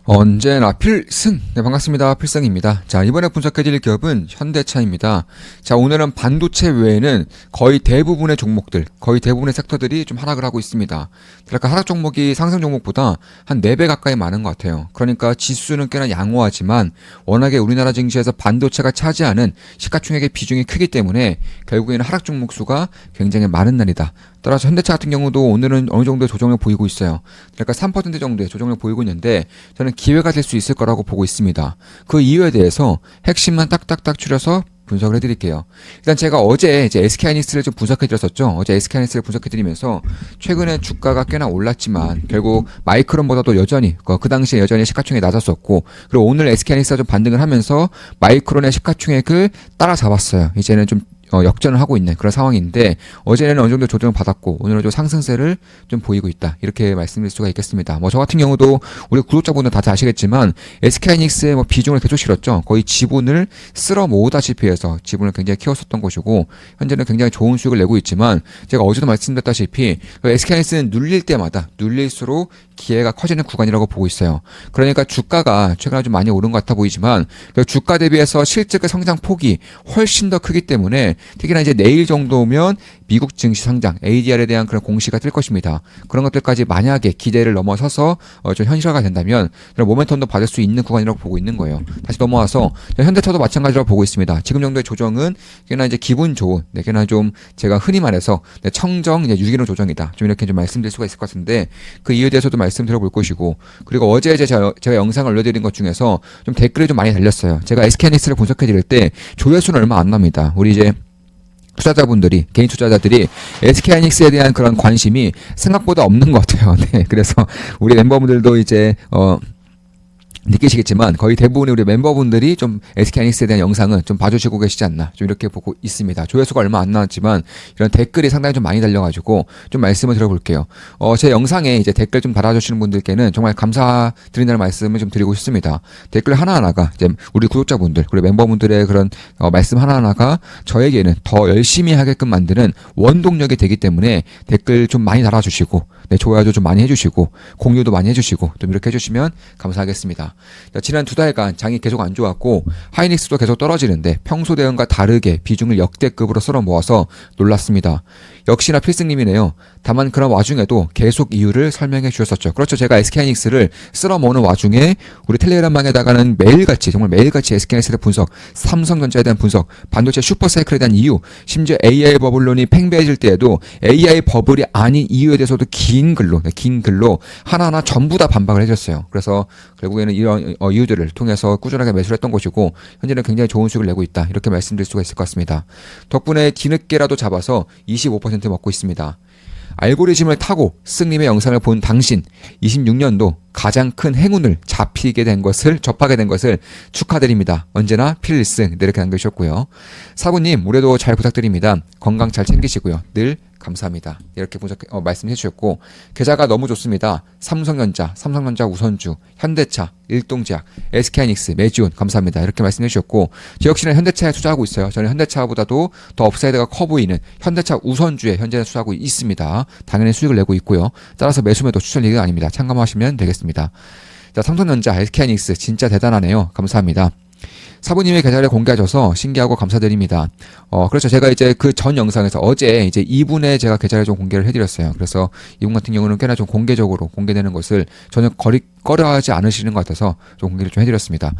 언제나 필승! 네, 반갑습니다. 필승입니다. 자, 이번에 분석해드릴 기업은 현대차입니다. 자, 오늘은 반도체 외에는 거의 대부분의 종목들, 거의 대부분의 섹터들이 좀 하락을 하고 있습니다. 그러니까 하락 종목이 상승 종목보다 한 4배 가까이 많은 것 같아요. 그러니까 지수는 꽤나 양호하지만 워낙에 우리나라 증시에서 반도체가 차지하는 시가총액의 비중이 크기 때문에 결국에는 하락 종목 수가 굉장히 많은 날이다. 따라서 현대차 같은 경우도 오늘은 어느 정도의 조정을 보이고 있어요. 그러니까 3% 정도의 조정을 보이고 있는데 저는 기회가 될 수 있을 거라고 보고 있습니다. 그 이유에 대해서 핵심만 딱딱딱 추려서 분석을 해드릴게요. 일단 제가 어제 이제 SK하이닉스를 좀 분석해드렸었죠. 어제 SK하이닉스를 분석해드리면서 최근에 주가가 꽤나 올랐지만 결국 마이크론보다도 여전히 그 당시에 여전히 시가총액이 낮았었고, 그리고 오늘 SK하이닉스가 좀 반등을 하면서 마이크론의 시가총액을 따라잡았어요. 이제는 좀 역전을 하고 있는 그런 상황인데, 어제는 어느 정도 조정을 받았고 오늘은 좀 상승세를 좀 보이고 있다, 이렇게 말씀드릴 수가 있겠습니다. 저 같은 경우도 우리 구독자분들 다 아시겠지만 SK하이닉스의 비중을 계속 실었죠. 거의 지분을 쓸어 모으다시피 해서 지분을 굉장히 키웠었던 것이고, 현재는 굉장히 좋은 수익을 내고 있지만 제가 어제도 말씀드렸다시피 SK하이닉스는 눌릴 때마다 눌릴수록 기회가 커지는 구간이라고 보고 있어요. 그러니까 주가가 최근에 좀 많이 오른 것 같아 보이지만 주가 대비해서 실적의 성장 폭이 훨씬 더 크기 때문에, 특히나 이제 내일 정도면 미국 증시 상장 ADR에 대한 그런 공시가 뜰 것입니다. 그런 것들까지 만약에 기대를 넘어서서 좀 현실화가 된다면 그런 모멘텀도 받을 수 있는 구간이라고 보고 있는 거예요. 다시 넘어와서 현대차도 마찬가지라고 보고 있습니다. 지금 정도의 조정은 꽤나 이제 기분 좋은, 꽤나 좀 제가 흔히 말해서 청정 이제 유기론 조정이다, 좀 이렇게 좀 말씀드릴 수가 있을 것 같은데, 그 이유에 대해서도 말씀드려볼 것이고, 그리고 어제 제가 영상을 올려드린 것 중에서 좀 댓글이 좀 많이 달렸어요. 제가 SK하이닉스를 분석해드릴 때 조회수는 얼마 안 납니다. 우리 이제 투자자분들이, 개인 투자자들이 SK하이닉스에 대한 그런 관심이 생각보다 없는 것 같아요. 네, 그래서 우리 멤버분들도 이제 느끼시겠지만 거의 대부분의 우리 멤버분들이 좀 SK하이닉스에 대한 영상은 좀 봐주시고 계시지 않나, 좀 이렇게 보고 있습니다. 조회수가 얼마 안 나왔지만 이런 댓글이 상당히 좀 많이 달려가지고 좀 말씀을 드려볼게요. 제 영상에 이제 댓글 좀 달아주시는 분들께는 정말 감사드린다는 말씀을 좀 드리고 싶습니다. 댓글 하나하나가 이제 우리 구독자분들, 그리고 멤버분들의 그런 말씀 하나하나가 저에게는 더 열심히 하게끔 만드는 원동력이 되기 때문에 댓글 좀 많이 달아주시고, 네, 좋아요도 좀 많이 해주시고 공유도 많이 해주시고 좀 이렇게 해주시면 감사하겠습니다. 자, 지난 2달간 장이 계속 안 좋았고 하이닉스도 계속 떨어지는데 평소 대응과 다르게 비중을 역대급으로 쓸어 모아서 놀랐습니다. 역시나 필승님이네요. 다만 그런 와중에도 계속 이유를 설명해 주셨었죠. 그렇죠. 제가 SK하이닉스를 쓸어 모으는 와중에 우리 텔레그램방에다가는 매일같이, 정말 매일같이 SK하이닉스의 분석, 삼성전자에 대한 분석, 반도체 슈퍼사이클에 대한 이유, 심지어 AI 버블론이 팽배해질 때에도 AI 버블이 아닌 이유에 대해서도 긴 글로 하나하나 전부 다 반박을 해줬어요. 그래서 결국에는 이런 이유들을 통해서 꾸준하게 매수를 했던 것이고, 현재는 굉장히 좋은 수익을 내고 있다, 이렇게 말씀드릴 수가 있을 것 같습니다. 덕분에 뒤늦게라도 잡아서 25% 먹고 있습니다. 알고리즘을 타고 승님의 영상을 본 당신, 26년도 가장 큰 행운을 접하게 된 것을 축하드립니다. 언제나 필승, 네, 이렇게 남겨주셨고요. 사부님, 올해도 잘 부탁드립니다. 건강 잘 챙기시고요. 늘 감사합니다, 이렇게 말씀해 주셨고, 계좌가 너무 좋습니다. 삼성전자 우선주, 현대차, 일동제약, SK하이닉스, 메지온 감사합니다, 이렇게 말씀해 주셨고, 저 역시는 현대차에 투자하고 있어요. 저는 현대차보다도 더 업사이드가 커 보이는 현대차 우선주에 현재는 투자하고 있습니다. 당연히 수익을 내고 있고요. 따라서 매수매도 추천 얘기가 아닙니다. 참감하시면 되겠습니다. 자, 삼성전자, SK하이닉스 진짜 대단하네요. 감사합니다. 사부님의 계좌를 공개하셔서 신기하고 감사드립니다. 그렇죠. 제가 이제 그 전 영상에서 어제 이제 이분의 제가 계좌를 좀 공개를 해드렸어요. 그래서 이분 같은 경우는 꽤나 좀 공개적으로 공개되는 것을 전혀 꺼려하지 않으시는 것 같아서 좀 공개를 좀 해드렸습니다.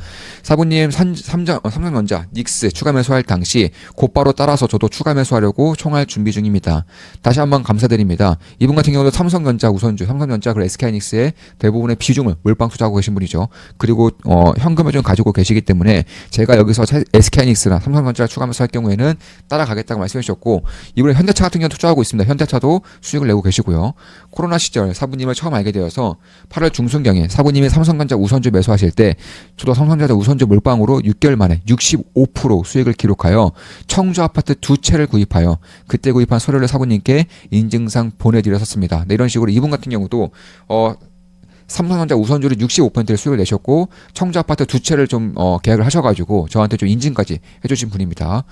사부님, 삼성전자, 닉스 추가 매수할 당시 곧바로 따라서 저도 추가 매수하려고 총알 준비 중입니다. 다시 한번 감사드립니다. 이분 같은 경우도 삼성전자 우선주, 삼성전자 그리고 SK하이닉스의 대부분의 비중을 몰빵 투자하고 계신 분이죠. 그리고 현금을 좀 가지고 계시기 때문에 제가 여기서 SK하이닉스나 삼성전자를 추가 매수할 경우에는 따라가겠다고 말씀해 주셨고, 이번에 현대차 같은 경우 투자하고 있습니다. 현대차도 수익을 내고 계시고요. 코로나 시절 사부님을 처음 알게 되어서 8월 중순경에 사부님이 삼성전자 우선주 매수하실 때 저도 삼성전자 우선주 몰빵으로 6개월 만에 65% 수익을 기록하여 청주 아파트 2채를 구입하여 그때 구입한 서류를 사부님께 인증상 보내드렸었습니다. 네, 이런 식으로 이분 같은 경우도 삼성전자 우선주를 65%를 수익을 내셨고 청주 아파트 2채를 좀 계약을 하셔가지고 저한테 좀 인증까지 해주신 분입니다.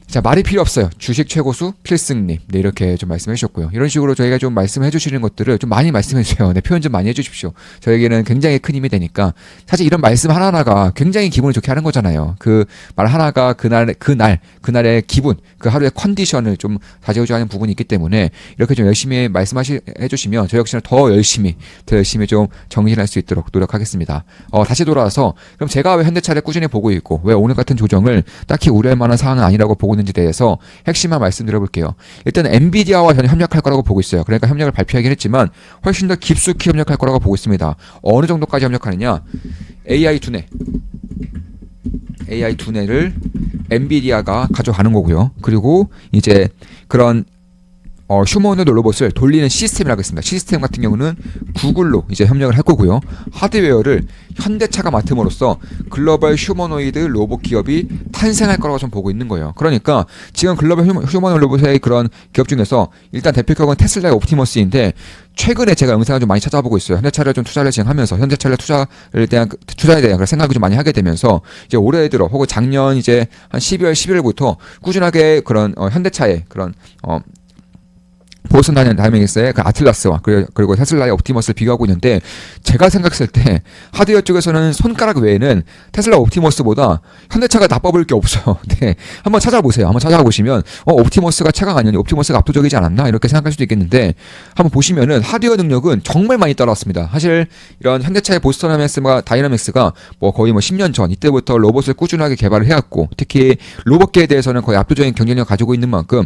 자, 말이 필요 없어요. 주식 최고수 필승님. 네, 이렇게 좀 말씀해 주셨고요. 이런 식으로 저희가 좀 말씀해 주시는 것들을 좀 많이 말씀해 주세요. 네, 표현 좀 많이 해 주십시오. 저에게는 굉장히 큰 힘이 되니까. 사실 이런 말씀 하나하나가 굉장히 기분을 좋게 하는 거잖아요. 그 말 하나가 그날의 기분, 그 하루의 컨디션을 좀 좌지우지하는 부분이 있기 때문에 이렇게 좀 열심히 해 주시면 저 역시는 더 열심히 좀 정진할 수 있도록 노력하겠습니다. 다시 돌아와서 그럼 제가 왜 현대차를 꾸준히 보고 있고 왜 오늘 같은 조정을 딱히 우려할 만한 사항은 아니라고 보고 있는지 대해서 핵심만 말씀드려볼게요. 일단 엔비디아와 저는 협력할 거라고 보고 있어요. 그러니까 협력을 발표하긴 했지만 훨씬 더 깊숙이 협력할 거라고 보고 있습니다. 어느 정도까지 협력하느냐? AI 두뇌를 엔비디아가 가져가는 거고요. 그리고 이제 그런 휴머노이드 로봇을 돌리는 시스템이라고 했습니다. 시스템 같은 경우는 구글로 이제 협력을 할 거고요. 하드웨어를 현대차가 맡음으로써 글로벌 휴머노이드 로봇 기업이 탄생할 거라고 좀 보고 있는 거예요. 그러니까 지금 글로벌 휴머노이드 로봇의 그런 기업 중에서 일단 대표 기업은 테슬라의 옵티머스인데 최근에 제가 영상을 좀 많이 찾아보고 있어요. 현대차를 좀 투자를 진행하면서 현대차를 투자에 대한 그런 생각을 좀 많이 하게 되면서 이제 올해 들어 혹은 작년 이제 한 12월 11월부터 꾸준하게 그런 현대차의 그런 보스턴 다이내믹스의 그 아틀라스와 그리고 테슬라의 옵티머스를 비교하고 있는데 제가 생각했을 때 하드웨어 쪽에서는 손가락 외에는 테슬라 옵티머스보다 현대차가 나빠볼 게 없어요. 네, 한번 찾아보세요. 한번 찾아보시면 옵티머스가 최강 아니었니? 옵티머스가 압도적이지 않았나? 이렇게 생각할 수도 있겠는데 한번 보시면은 하드웨어 능력은 정말 많이 따라왔습니다. 사실 이런 현대차의 보스턴 다이내믹스가 거의 10년 전 이때부터 로봇을 꾸준하게 개발을 해왔고 특히 로봇계에 대해서는 거의 압도적인 경쟁력을 가지고 있는 만큼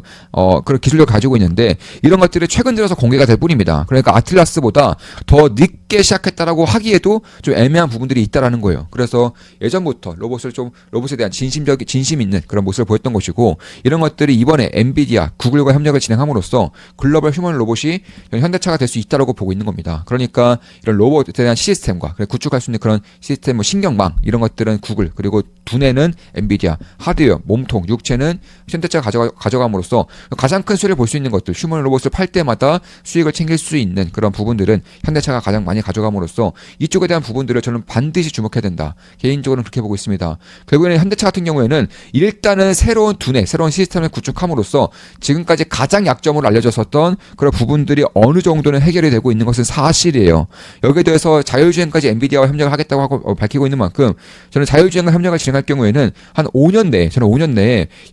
그런 기술력을 가지고 있는데 이런 것들이 최근 들어서 공개가 될 뿐입니다. 그러니까 아틀라스보다 더 늦게 시작했다라고 하기에도 좀 애매한 부분들이 있다라는 거예요. 그래서 예전부터 로봇에 대한 진심 있는 그런 모습을 보였던 것이고 이런 것들이 이번에 엔비디아, 구글과 협력을 진행함으로써 글로벌 휴먼 로봇이 현대차가 될 수 있다라고 보고 있는 겁니다. 그러니까 이런 로봇에 대한 시스템과 구축할 수 있는 그런 시스템, 신경망 이런 것들은 구글 그리고 두뇌는 엔비디아, 하드웨어, 몸통, 육체는 현대차가 가져감으로써 가장 큰 수혜를 볼 수 있는 것들, 휴먼 로봇을 팔 때마다 수익을 챙길 수 있는 그런 부분들은 현대차가 가장 많이 가져감으로써 이쪽에 대한 부분들을 저는 반드시 주목해야 된다. 개인적으로는 그렇게 보고 있습니다. 결국에는 현대차 같은 경우에는 일단은 새로운 두뇌, 새로운 시스템을 구축함으로써 지금까지 가장 약점으로 알려졌었던 그런 부분들이 어느 정도는 해결이 되고 있는 것은 사실이에요. 여기에 대해서 자율주행까지 엔비디아와 협력을 하겠다고 하고 밝히고 있는 만큼 저는 자율주행과 협력을 진행할 경우에는 한 5년 내에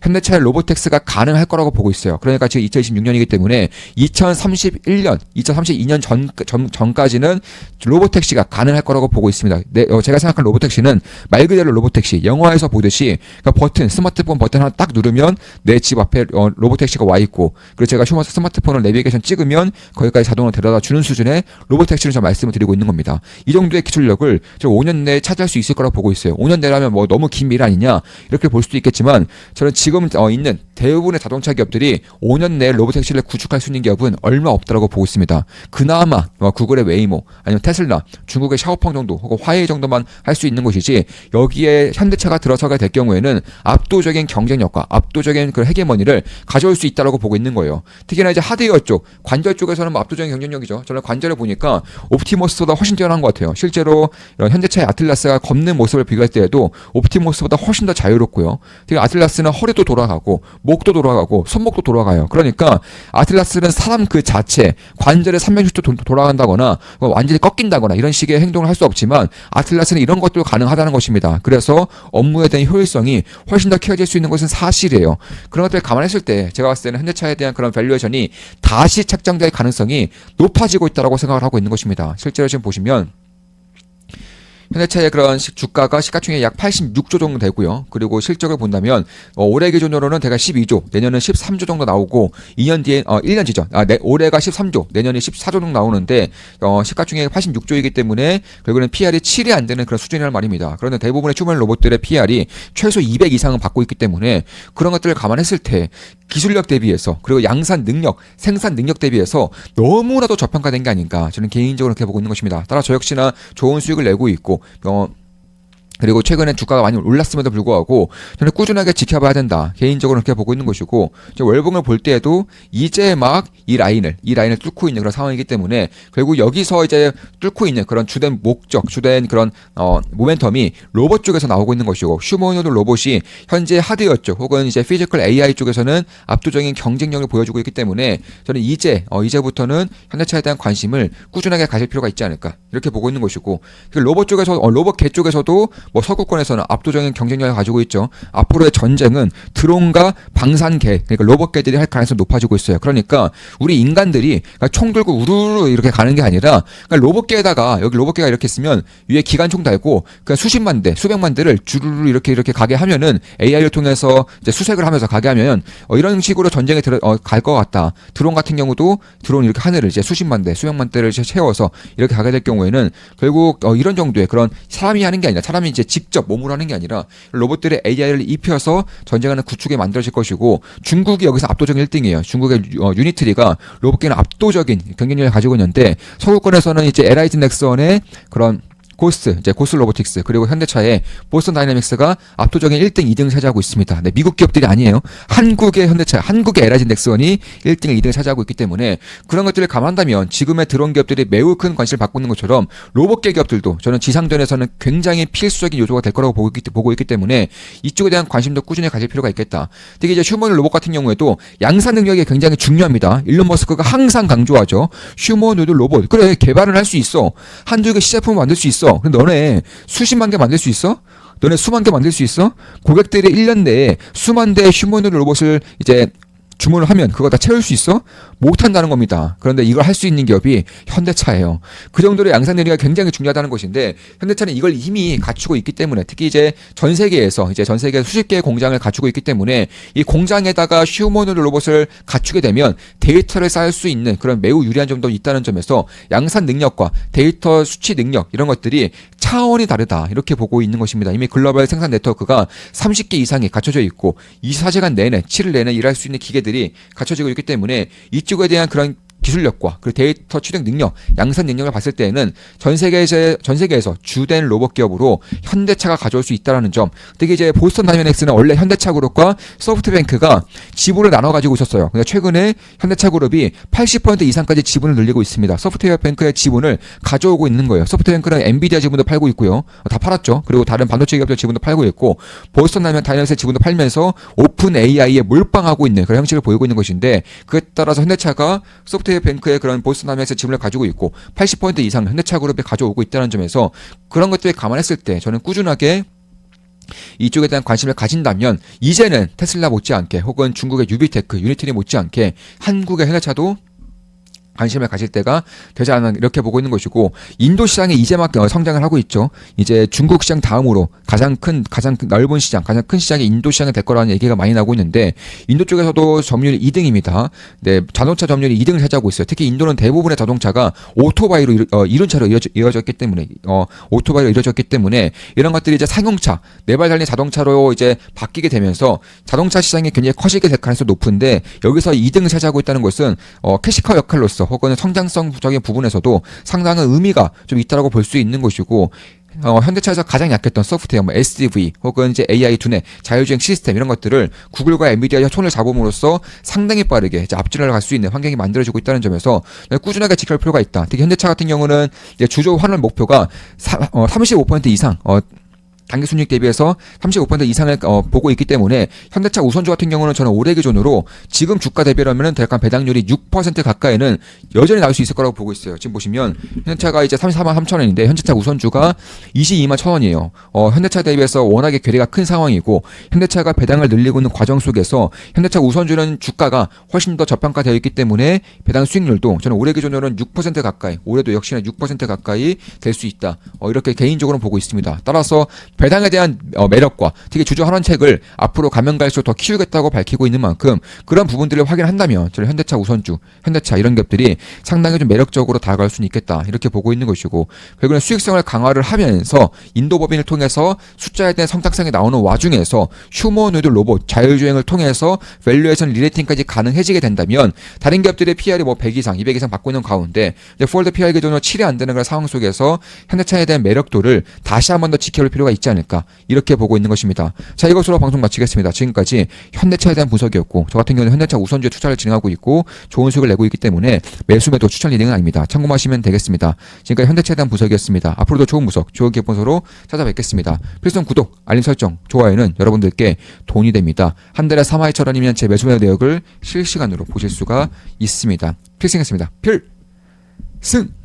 현대차의 로보택스가 가능할 거라고 보고 있어요. 그러니까 지금 2026년이기 때문에 2032년 전까지는 로보택시가 가능할 거라고 보고 있습니다. 제가 생각하는 로보택시는 말 그대로 로보택시, 영화에서 보듯이 그러니까 스마트폰 버튼 하나 딱 누르면 내 집 앞에 로보택시가 와 있고 그리고 제가 스마트폰을 내비게이션 찍으면 거기까지 자동으로 데려다 주는 수준의 로보택시를 좀 말씀을 드리고 있는 겁니다. 이 정도의 기술력을 저 5년 내에 차지할 수 있을 거라고 보고 있어요. 5년 내라면 너무 긴 미래 아니냐 이렇게 볼 수도 있겠지만 저는 지금 있는 대부분의 자동차 기업들이 5년 내에 로보택시를 구축할 수 있는 기업은 얼마 없다라고 보고 있습니다. 그나마 구글의 웨이모 아니면 테슬라, 중국의 샤오펑 정도 혹은 화웨이 정도만 할 수 있는 것이지 여기에 현대차가 들어서게 될 경우에는 압도적인 경쟁력과 압도적인 그 헤게머니를 가져올 수 있다라고 보고 있는 거예요. 특히나 이제 하드웨어 쪽, 관절 쪽에서는 압도적인 경쟁력이죠. 저는 관절을 보니까 옵티머스보다 훨씬 뛰어난 것 같아요. 실제로 이런 현대차의 아틀라스가 걷는 모습을 비교할 때에도 옵티머스보다 훨씬 더 자유롭고요. 특히 아틀라스는 허리도 돌아가고 목도 돌아가고 손목도 돌아가요. 그러니까 아틀라스는 사람 그 자체 관절에 360도 돌아간다거나 완전히 꺾인다거나 이런 식의 행동을 할 수 없지만 아틀라스는 이런 것도 가능하다는 것입니다. 그래서 업무에 대한 효율성이 훨씬 더 키워질 수 있는 것은 사실이에요. 그런 것들을 감안했을 때 제가 봤을 때는 현대차에 대한 그런 밸류에이션이 다시 책정될 가능성이 높아지고 있다고 생각을 하고 있는 것입니다. 실제로 지금 보시면 현대차의 그런 주가가 시가총액이 약 86조 정도 되고요. 그리고 실적을 본다면 올해 기준으로는 대략 12조, 내년은 13조 정도 나오고 2년 뒤에 1년 뒤죠. 올해가 13조, 내년이 14조 정도 나오는데 시가총액이 86조이기 때문에 결국에는 PR이 7이 안 되는 그런 수준이란 말입니다. 그런데 대부분의 휴먼 로봇들의 PR이 최소 200 이상은 받고 있기 때문에 그런 것들을 감안했을 때 기술력 대비해서 그리고 양산 능력, 생산 능력 대비해서 너무나도 저평가된 게 아닌가 저는 개인적으로 그렇게 보고 있는 것입니다. 따라 저 역시나 좋은 수익을 내고 있고 그리고 최근에 주가가 많이 올랐음에도 불구하고 저는 꾸준하게 지켜봐야 된다. 개인적으로 그렇게 보고 있는 것이고, 월봉을 볼 때에도 이제 막 이 라인을 뚫고 있는 그런 상황이기 때문에 결국 여기서 이제 뚫고 있는 그런 주된 목적, 주된 그런 모멘텀이 로봇 쪽에서 나오고 있는 것이고, 휴머노드 로봇이 현재 하드웨어 쪽 혹은 이제 피지컬 AI 쪽에서는 압도적인 경쟁력을 보여주고 있기 때문에 저는 이제부터는 현대차에 대한 관심을 꾸준하게 가질 필요가 있지 않을까 이렇게 보고 있는 것이고, 로봇 쪽에서 로봇계 쪽에서도 뭐 서구권에서는 압도적인 경쟁력을 가지고 있죠. 앞으로의 전쟁은 드론과 방산계, 그러니까 로봇계들이 할 가능성이 높아지고 있어요. 그러니까 우리 인간들이 그러니까 총 들고 우르르 이렇게 가는 게 아니라, 그러니까 로봇계에다가 여기 로봇계가 이렇게 있으면 위에 기관총 달고 그냥 수십만 대, 수백만 대를 주르르 이렇게 가게 하면은 AI를 통해서 이제 수색을 하면서 가게 하면 이런 식으로 전쟁에 갈 것 같다. 드론 같은 경우도 드론 이렇게 하늘을 이제 수십만 대, 수백만 대를 채워서 이렇게 가게 될 경우에는 결국 이런 정도의 그런 사람이 하는 게 아니라, 사람이 이제 직접 몸으로 하는 게 아니라 로봇들의 AI를 입혀서 전쟁하는 구축에 만들어질 것이고, 중국이 여기서 압도적인 1등이에요. 중국의 유니트리가 로봇계는 압도적인 경쟁력을 가지고 있는데, 서구권에서는 이제 LIG 넥슨의 그런 고스 로보틱스, 그리고 현대차의 보스턴 다이내믹스가 압도적인 1등, 2등을 차지하고 있습니다. 네, 미국 기업들이 아니에요. 한국의 현대차, 한국의 LIG 넥슨이 1등, 2등을 차지하고 있기 때문에 그런 것들을 감안한다면 지금의 드론 기업들이 매우 큰 관심을 받고 있는 것처럼 로봇계 기업들도 저는 지상전에서는 굉장히 필수적인 요소가 될 거라고 보고 있기 때문에 이쪽에 대한 관심도 꾸준히 가질 필요가 있겠다. 특히 이제 휴머노id 로봇 같은 경우에도 양산 능력이 굉장히 중요합니다. 일론 머스크가 항상 강조하죠. 휴머노id 로봇, 그래, 개발을 할 수 있어. 한두 개 시제품을 만들 수 있어. 근데 너네 수십만 개 만들 수 있어? 너네 수만 개 만들 수 있어? 고객들이 1년 내에 수만 대의 휴머노id 로봇을 이제 주문을 하면 그거 다 채울 수 있어? 못한다는 겁니다. 그런데 이걸 할 수 있는 기업이 현대차예요. 그 정도로 양산 능력이 굉장히 중요하다는 것인데, 현대차는 이걸 이미 갖추고 있기 때문에, 특히 이제 전 세계에서 수십 개의 공장을 갖추고 있기 때문에 이 공장에다가 휴머노id 로봇을 갖추게 되면 데이터를 쌓을 수 있는 그런 매우 유리한 점도 있다는 점에서 양산 능력과 데이터 수치 능력 이런 것들이 차원이 다르다 이렇게 보고 있는 것입니다. 이미 글로벌 생산 네트워크가 30개 이상이 갖춰져 있고 24시간 내내 7일 내내 일할 수 있는 기계들이 갖춰지고 있기 때문에 이쪽에 대한 그런 기술력과 그 데이터 취득 능력, 양산 능력을 봤을 때에는 전 세계에서 주된 로봇 기업으로 현대차가 가져올 수 있다라는 점. 특히 이제 보스턴 다이내믹스는 원래 현대차 그룹과 소프트뱅크가 지분을 나눠 가지고 있었어요. 근데 최근에 현대차 그룹이 80% 이상까지 지분을 늘리고 있습니다. 소프트뱅크의 지분을 가져오고 있는 거예요. 소프트뱅크는 엔비디아 지분도 팔고 있고요. 다 팔았죠. 그리고 다른 반도체 기업들 지분도 팔고 있고, 보스턴 다이내믹스의 지분도 팔면서 오픈 AI에 몰빵하고 있는 그런 형식을 보이고 있는 것인데, 그에 따라서 현대차가 소프트뱅크의 그런 보스턴 다이내믹스 지분을 가지고 있고 80% 이상 현대차 그룹이 가져오고 있다는 점에서 그런 것들을 감안했을 때 저는 꾸준하게 이쪽에 대한 관심을 가진다면 이제는 테슬라 못지않게 혹은 중국의 유비테크, 유니트리 못지않게 한국의 현대차도 관심을 가질 때가 되지 않나 이렇게 보고 있는 것이고, 인도 시장이 이제 막 성장을 하고 있죠. 이제 중국 시장 다음으로 가장 넓은 시장, 가장 큰 시장이 인도 시장이 될 거라는 얘기가 많이 나오고 있는데, 인도 쪽에서도 점유율이 2등입니다. 네, 자동차 점유율이 2등을 차지하고 있어요. 특히 인도는 대부분의 자동차가 오토바이로 이륜 차로 이어졌기 때문에 이런 것들이 이제 상용차, 네 발 달린 자동차로 이제 바뀌게 되면서 자동차 시장이 굉장히 커지게 될 가능성이 높은데, 여기서 2등을 차지하고 있다는 것은 캐시커 역할로서 혹은 성장성적인 부분에서도 상당한 의미가 좀 있다라고 볼 수 있는 것이고, 현대차에서 가장 약했던 소프트웨어, SDV 혹은 이제 AI 두뇌, 자율주행 시스템 이런 것들을 구글과 엔비디아의 손을 잡음으로써 상당히 빠르게 이제 앞질러 갈 수 있는 환경이 만들어지고 있다는 점에서 꾸준하게 지킬 필요가 있다. 특히 현대차 같은 경우는 이제 주조 환원 목표가 35% 이상 단기 순이익 대비해서 35% 이상을 보고 있기 때문에 현대차 우선주 같은 경우는 저는 올해 기준으로 지금 주가 대비라면은 대략 배당률이 6% 가까이는 여전히 나올 수 있을 거라고 보고 있어요. 지금 보시면 현대차가 이제 34만 3천 원인데 현대차 우선주가 22만 1천 원이에요. 현대차 대비해서 워낙에 괴리가 큰 상황이고, 현대차가 배당을 늘리고 있는 과정 속에서 현대차 우선주는 주가가 훨씬 더 저평가되어 있기 때문에 배당 수익률도 저는 올해 기준으로는 6% 가까이, 올해도 역시나 6% 가까이 될 수 있다. 이렇게 개인적으로 보고 있습니다. 따라서 배당에 대한 매력과 특히 주주 환원책을 앞으로 가면 갈수록 더 키우겠다고 밝히고 있는 만큼 그런 부분들을 확인한다면 저는 현대차 우선주, 현대차 이런 기업들이 상당히 좀 매력적으로 다가갈 수는 있겠다 이렇게 보고 있는 것이고, 결국은 수익성을 강화를 하면서 인도 법인을 통해서 숫자에 대한 성장성이 나오는 와중에서 휴머노이드 로봇, 자율주행을 통해서 밸류에이션 리레이팅까지 가능해지게 된다면 다른 기업들의 PR이 100 이상, 200 이상 받고 있는 가운데 폴드 PR 기준으로 7이 안 되는 그런 상황 속에서 현대차에 대한 매력도를 다시 한 번 더 지켜볼 필요가 있지 있지 않을까 이렇게 보고 있는 것입니다. 자, 이것으로 방송 마치겠습니다. 지금까지 현대차에 대한 분석이었고 저 같은 경우는 현대차 우선주에 투자를 진행하고 있고 좋은 수익을 내고 있기 때문에 매수 매도 추천 리딩은 아닙니다. 참고하시면 되겠습니다. 지금까지 현대차에 대한 분석이었습니다. 앞으로도 좋은 분석, 좋은 기본서로 찾아뵙겠습니다. 필수 구독, 알림 설정, 좋아요는 여러분들께 돈이 됩니다. 한 달에 32,000원이면 제 매수 매도 내역을 실시간으로 보실 수가 있습니다. 필승했습니다. 필승!